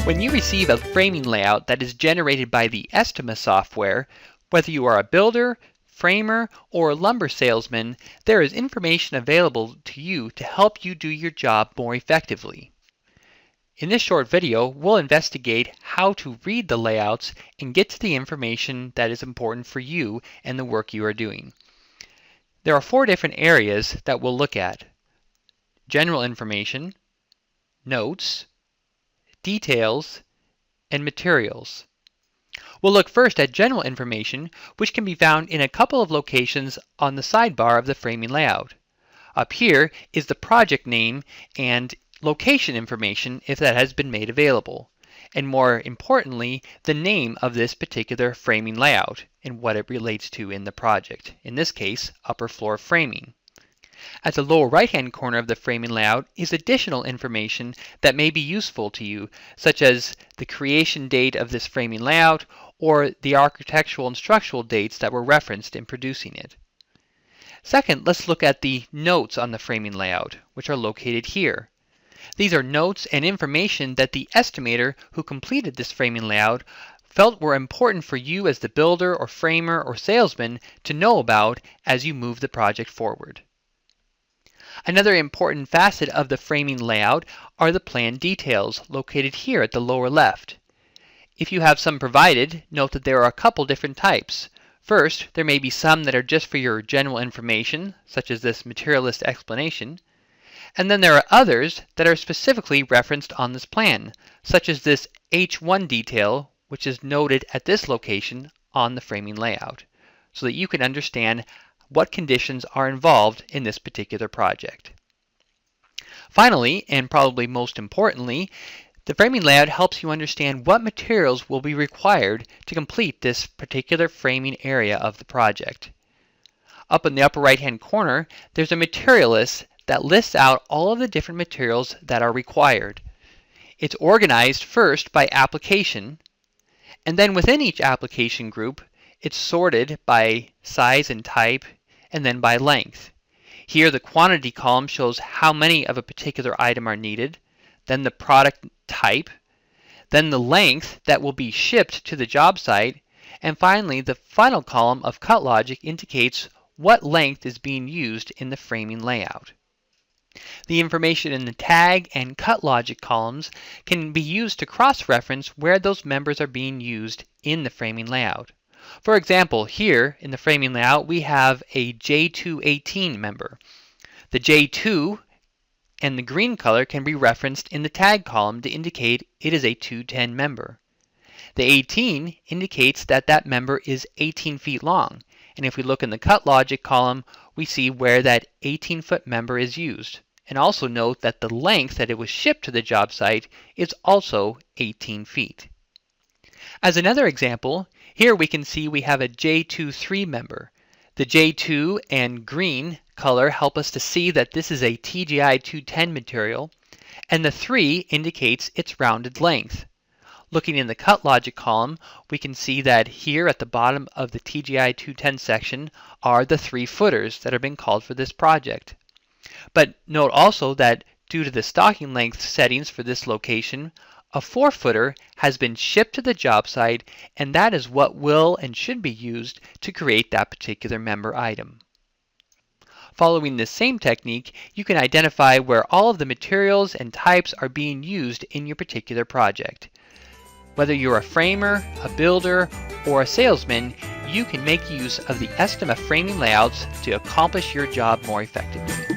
When you receive a framing layout that is generated by the Estima software, whether you are a builder, framer, or a lumber salesman, there is information available to you to help you do your job more effectively. In this short video, we'll investigate how to read the layouts and get to the information that is important for you and the work you are doing. There are 4 different areas that we'll look at: general information, notes, details, and materials. We'll look first at general information, which can be found in a couple of locations on the sidebar of the framing layout. Up here is the project name and location information if that has been made available, and more importantly, the name of this particular framing layout and what it relates to in the project, in this case, upper floor framing. At the lower right-hand corner of the framing layout is additional information that may be useful to you, such as the creation date of this framing layout or the architectural and structural dates that were referenced in producing it. Second, let's look at the notes on the framing layout, which are located here. These are notes and information that the estimator who completed this framing layout felt were important for you as the builder or framer or salesman to know about as you move the project forward. Another important facet of the framing layout are the plan details located here at the lower left. If you have some provided, note that there are a couple different types. First, there may be some that are just for your general information, such as this materialist explanation, and then there are others that are specifically referenced on this plan, such as this H1 detail, which is noted at this location on the framing layout, so that you can understand what conditions are involved in this particular project. Finally, and probably most importantly, the framing layout helps you understand what materials will be required to complete this particular framing area of the project. Up in the upper right-hand corner, there's a material list that lists out all of the different materials that are required. It's organized first by application, and then within each application group, it's sorted by size and type, and then by length. Here the quantity column shows how many of a particular item are needed, then the product type, then the length that will be shipped to the job site, and finally the final column of cut logic indicates what length is being used in the framing layout. The information in the tag and cut logic columns can be used to cross-reference where those members are being used in the framing layout. For example, here in the framing layout we have a J218 member. The J2 and the green color can be referenced in the tag column to indicate it is a 210 member. The 18 indicates that that member is 18 feet long, and if we look in the cut logic column, we see where that 18-foot member is used. And also note that the length that it was shipped to the job site is also 18 feet. As another example, here we can see we have a J23 member. The J2 and green color help us to see that this is a TGI 210 material, and the 3 indicates its rounded length. Looking in the cut logic column, we can see that here at the bottom of the TGI 210 section are the 3 footers that are being called for this project. But note also that due to the stocking length settings for this location, a 4-footer has been shipped to the job site, and that is what will and should be used to create that particular member item. Following this same technique, you can identify where all of the materials and types are being used in your particular project. Whether you're a framer, a builder, or a salesman, you can make use of the Estima framing layouts to accomplish your job more effectively.